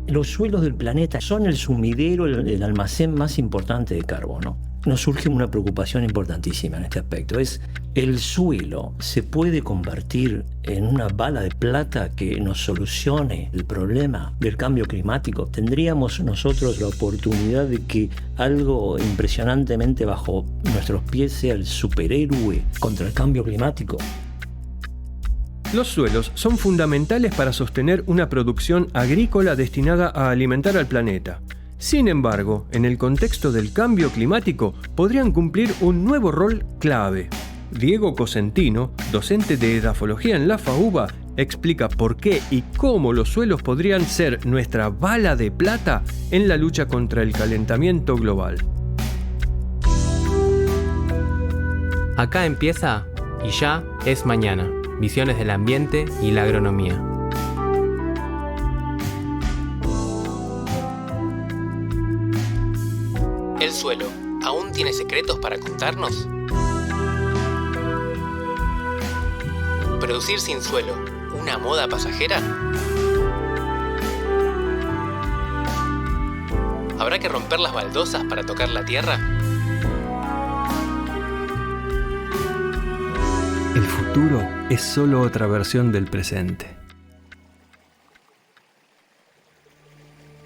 Los suelos del planeta son el sumidero, el almacén más importante de carbono. Nos surge una preocupación importantísima en este aspecto. ¿El suelo se puede convertir en una bala de plata que nos solucione el problema del cambio climático? ¿Tendríamos nosotros la oportunidad de que algo impresionantemente bajo nuestros pies sea el superhéroe contra el cambio climático? Los suelos son fundamentales para sostener una producción agrícola destinada a alimentar al planeta. Sin embargo, en el contexto del cambio climático, podrían cumplir un nuevo rol clave. Diego Cosentino, docente de edafología en la FAUBA, explica por qué y cómo los suelos podrían ser nuestra bala de plata en la lucha contra el calentamiento global. Acá empieza y ya es mañana. Visiones del ambiente y la agronomía. ¿El suelo aún tiene secretos para contarnos? ¿Producir sin suelo una moda pasajera? ¿Habrá que romper las baldosas para tocar la tierra? El futuro es solo otra versión del presente.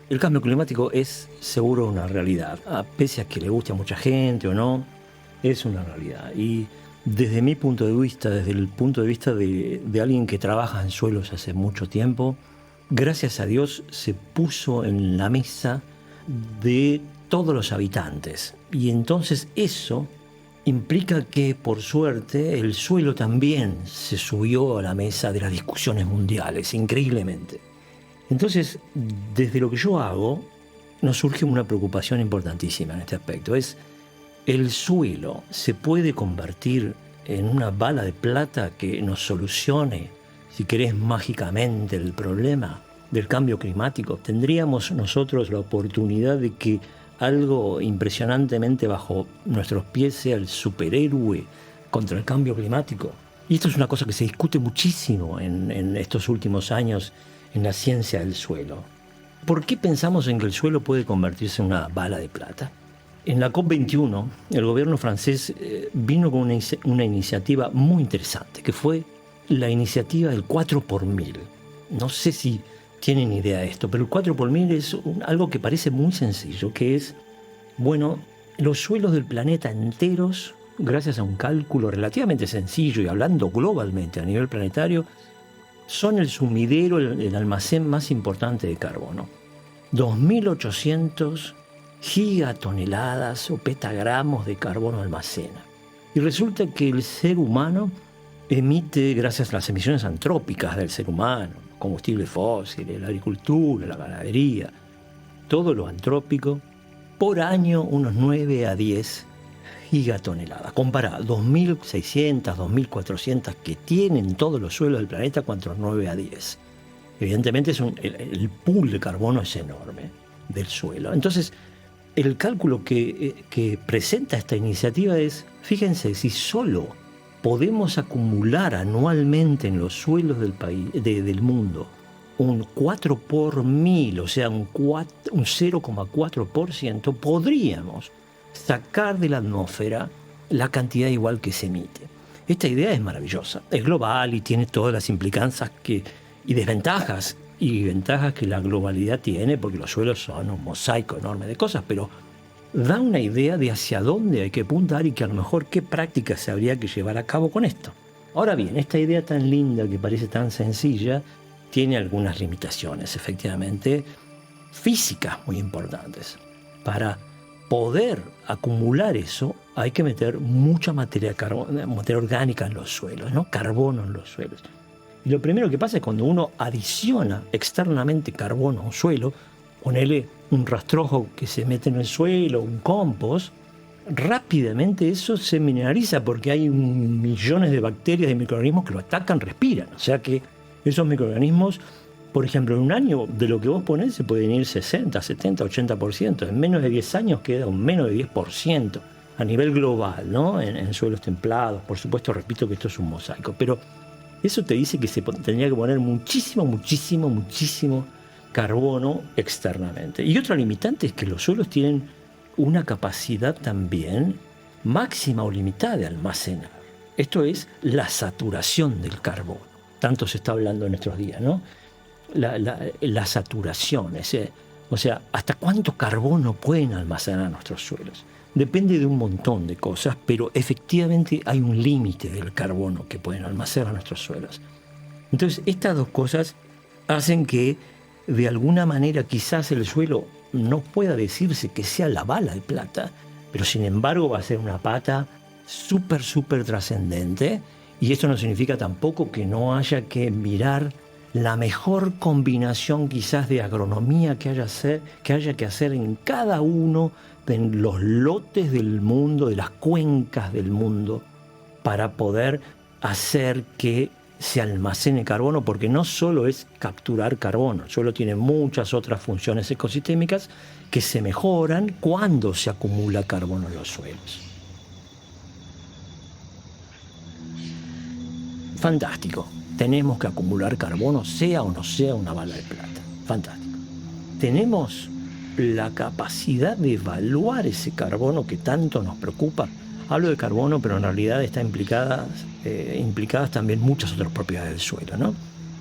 El cambio climático es seguro una realidad. Pese a que le guste a mucha gente o no, es una realidad. Y desde mi punto de vista, desde el punto de vista de alguien que trabaja en suelos hace mucho tiempo, gracias a Dios se puso en la mesa de todos los habitantes. Y entonces eso implica que, por suerte, el suelo también se subió a la mesa de las discusiones mundiales, increíblemente. Entonces, desde lo que yo hago, nos surge una preocupación importantísima en este aspecto. ¿El suelo se puede convertir en una bala de plata que nos solucione, si querés, mágicamente el problema del cambio climático? ¿Tendríamos nosotros la oportunidad de que algo impresionantemente bajo nuestros pies sea el superhéroe contra el cambio climático? Y esto es una cosa que se discute muchísimo en estos últimos años en la ciencia del suelo. ¿Por qué pensamos en que el suelo puede convertirse en una bala de plata? En la COP21, el gobierno francés vino con una iniciativa muy interesante, que fue la iniciativa del 4 por 1000. No sé si tienen idea de esto, pero el 4 por 1000 es algo que parece muy sencillo, que es, bueno, los suelos del planeta enteros, gracias a un cálculo relativamente sencillo y hablando globalmente a nivel planetario, son el sumidero, el almacén más importante de carbono. 2.800 gigatoneladas o petagramos de carbono almacena. Y resulta que el ser humano emite, gracias a las emisiones antrópicas del ser humano, combustibles fósiles, la agricultura, la ganadería, todo lo antrópico, por año unos 9 a 10 gigatoneladas. Compara 2.600, 2.400 que tienen todos los suelos del planeta contra 9 a 10. Evidentemente el pool de carbono es enorme del suelo. Entonces, el cálculo que presenta esta iniciativa es, fíjense, si solo podemos acumular anualmente en los suelos del mundo un 4 por 1000, o sea, un 0,4%, podríamos sacar de la atmósfera la cantidad igual que se emite. Esta idea es maravillosa, es global y tiene todas las implicancias y desventajas y ventajas que la globalidad tiene, porque los suelos son un mosaico enorme de cosas, pero da una idea de hacia dónde hay que apuntar y que a lo mejor qué prácticas se habría que llevar a cabo con esto. Ahora bien, esta idea tan linda que parece tan sencilla tiene algunas limitaciones, efectivamente, físicas muy importantes. Para poder acumular eso hay que meter mucha materia orgánica en los suelos, ¿no? Carbono en los suelos. Y lo primero que pasa es cuando uno adiciona externamente carbono a un suelo, ponele un rastrojo que se mete en el suelo, un compost, rápidamente eso se mineraliza porque hay millones de bacterias y microorganismos que lo atacan, respiran. O sea que esos microorganismos, por ejemplo, en un año de lo que vos ponés se pueden ir 60, 70, 80%. En menos de 10 años queda un menos de 10% a nivel global, ¿no? En suelos templados. Por supuesto, repito que esto es un mosaico, pero eso te dice que se tendría que poner muchísimo carbono externamente. Y otra limitante es que los suelos tienen una capacidad también máxima o limitada de almacenar. Esto es la saturación del carbono. Tanto se está hablando en nuestros días, ¿no? La saturación, o sea, ¿hasta cuánto carbono pueden almacenar nuestros suelos? Depende de un montón de cosas, pero efectivamente hay un límite del carbono que pueden almacenar nuestros suelos. Entonces, estas dos cosas hacen que, de alguna manera, quizás el suelo no pueda decirse que sea la bala de plata, pero sin embargo va a ser una pata súper trascendente, y esto no significa tampoco que no haya que mirar la mejor combinación quizás de agronomía que haya que hacer en cada uno de los lotes del mundo, de las cuencas del mundo, para poder hacer que se almacene carbono, porque no solo es capturar carbono, el suelo tiene muchas otras funciones ecosistémicas que se mejoran cuando se acumula carbono en los suelos. Fantástico. Tenemos que acumular carbono, sea o no sea una bala de plata. Fantástico. Tenemos la capacidad de evaluar ese carbono que tanto nos preocupa. Hablo de carbono, pero en realidad están implicadas también muchas otras propiedades del suelo, ¿no?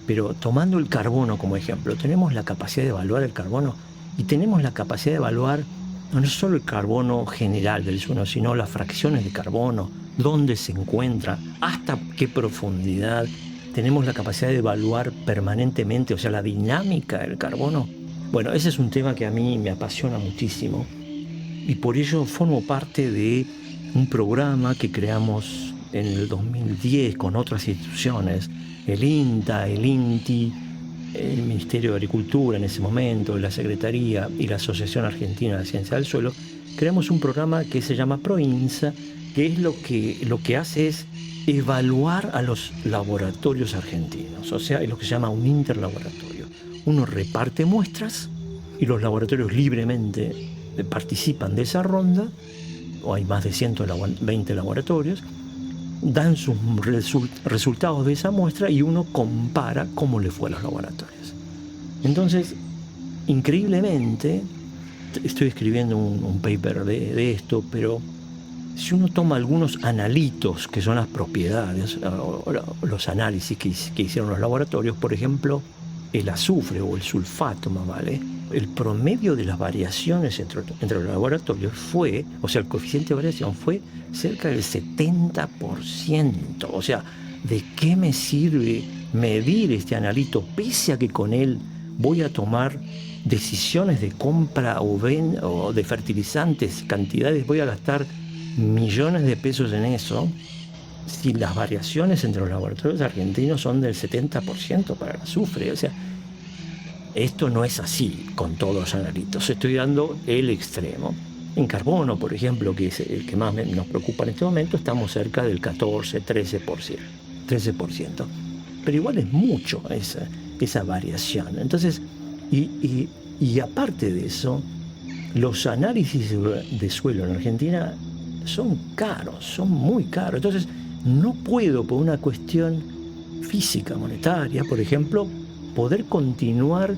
Pero tomando el carbono como ejemplo, tenemos la capacidad de evaluar el carbono y tenemos la capacidad de evaluar no solo el carbono general del suelo, sino las fracciones de carbono, dónde se encuentra, hasta qué profundidad. Tenemos la capacidad de evaluar permanentemente, o sea, la dinámica del carbono. Bueno, ese es un tema que a mí me apasiona muchísimo y por ello formo parte de un programa que creamos en el 2010 con otras instituciones, el INTA, el INTI, el Ministerio de Agricultura en ese momento, la Secretaría y la Asociación Argentina de Ciencia del Suelo. Creamos un programa que se llama PROINSA, que es lo que hace es evaluar a los laboratorios argentinos, o sea, es lo que se llama un interlaboratorio. Uno reparte muestras y los laboratorios libremente participan de esa ronda, o hay más de 120 laboratorios, dan sus resultados de esa muestra y uno compara cómo le fue a los laboratorios. Entonces, increíblemente, estoy escribiendo un paper de esto, pero si uno toma algunos analitos, que son las propiedades, o los análisis que hicieron los laboratorios, por ejemplo, el azufre o el sulfato, más vale, el promedio de las variaciones entre los laboratorios fue, o sea, el coeficiente de variación fue cerca del 70%. O sea, ¿de qué me sirve medir este analito, pese a que con él voy a tomar decisiones de compra o de fertilizantes, cantidades, voy a gastar millones de pesos en eso, si las variaciones entre los laboratorios argentinos son del 70% para el azufre? O sea, esto no es así con todos los analitos. Estoy dando el extremo. En carbono, por ejemplo, que es el que más nos preocupa en este momento, estamos cerca del 13%. Pero igual es mucho esa variación. Entonces, y aparte de eso, los análisis de suelo en Argentina son caros, son muy caros. Entonces, no puedo, por una cuestión física, monetaria, por ejemplo, poder continuar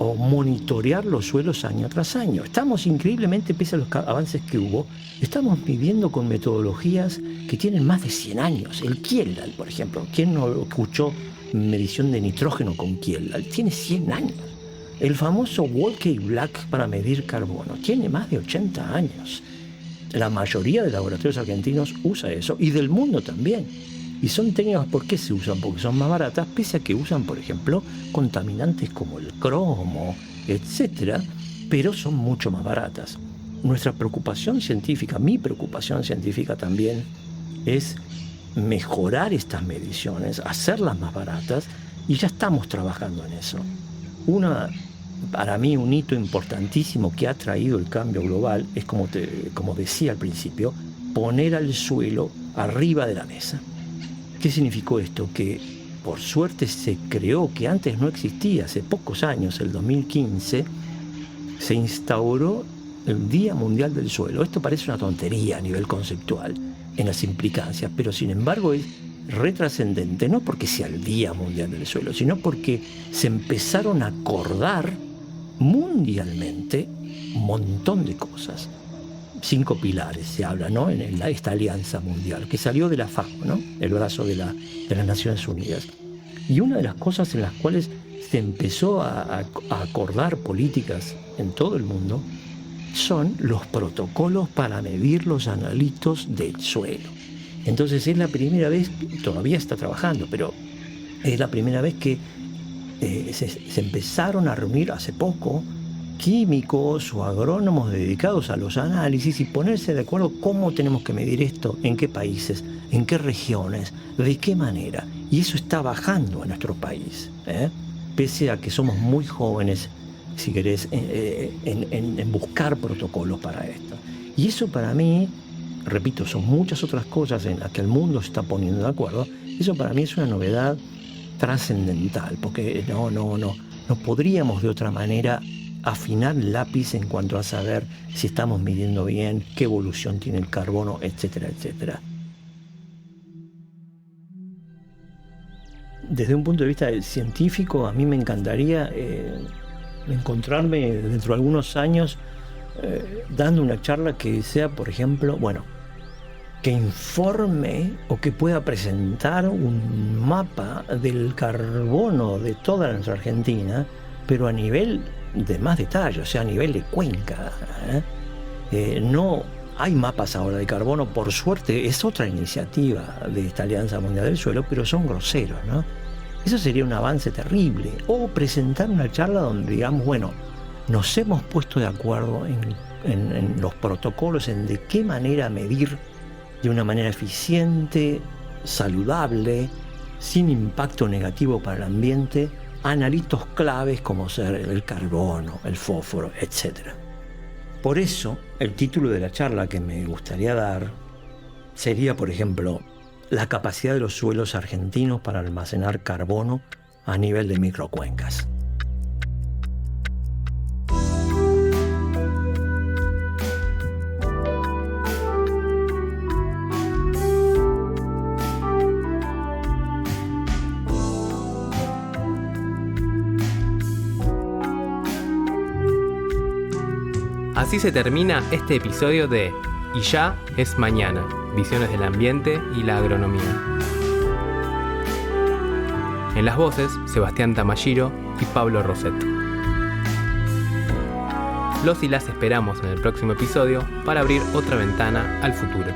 o monitorear los suelos año tras año. Estamos increíblemente, pese a los avances que hubo, estamos viviendo con metodologías que tienen más de 100 años. El Kjeldal, por ejemplo, ¿quién no escuchó medición de nitrógeno con Kjeldal? Tiene 100 años. El famoso Wolke Black para medir carbono tiene más de 80 años. La mayoría de laboratorios argentinos usa eso, y del mundo también. Y son técnicas, ¿por qué se usan? Porque son más baratas, pese a que usan, por ejemplo, contaminantes como el cromo, etcétera, pero son mucho más baratas. Nuestra preocupación científica, mi preocupación científica también, es mejorar estas mediciones, hacerlas más baratas, y ya estamos trabajando en eso. Para mí, un hito importantísimo que ha traído el cambio global es, como decía al principio, poner al suelo arriba de la mesa. ¿Qué significó esto? Que por suerte se creó, que antes no existía, hace pocos años, el 2015, se instauró el Día Mundial del Suelo. Esto parece una tontería a nivel conceptual en las implicancias, pero sin embargo es retrascendente, no porque sea el Día Mundial del Suelo, sino porque se empezaron a acordar mundialmente un montón de cosas. 5 pilares se habla, ¿no? En esta alianza mundial, que salió de la FAO, ¿no? El brazo de las Naciones Unidas. Y una de las cosas en las cuales se empezó a acordar políticas en todo el mundo son los protocolos para medir los analitos del suelo. Entonces es la primera vez, todavía está trabajando, pero es la primera vez que se empezaron a reunir hace poco químicos o agrónomos dedicados a los análisis y ponerse de acuerdo cómo tenemos que medir esto, en qué países, en qué regiones, de qué manera. Y eso está bajando en nuestro país, pese a que somos muy jóvenes, si querés, en buscar protocolos para esto. Y eso para mí, repito, son muchas otras cosas en las que el mundo se está poniendo de acuerdo. Eso para mí es una novedad trascendental, porque no podríamos de otra manera afinar el lápiz en cuanto a saber si estamos midiendo bien, qué evolución tiene el carbono, etcétera, etcétera. Desde un punto de vista científico, a mí me encantaría encontrarme dentro de algunos años dando una charla que sea, por ejemplo, que informe o que pueda presentar un mapa del carbono de toda nuestra Argentina, pero a nivel de más detalle, o sea, a nivel de cuenca. No hay mapas ahora de carbono, por suerte, es otra iniciativa de esta Alianza Mundial del Suelo, pero son groseros, ¿no? Eso sería un avance terrible. O presentar una charla donde digamos, nos hemos puesto de acuerdo en los protocolos, en de qué manera medir de una manera eficiente, saludable, sin impacto negativo para el ambiente, analitos claves como ser el carbono, el fósforo, etc. Por eso, el título de la charla que me gustaría dar sería, por ejemplo, la capacidad de los suelos argentinos para almacenar carbono a nivel de microcuencas. Así se termina este episodio de Y ya es mañana, visiones del ambiente y la agronomía. En las voces, Sebastián Tamashiro y Pablo Roset. Los y las esperamos en el próximo episodio para abrir otra ventana al futuro.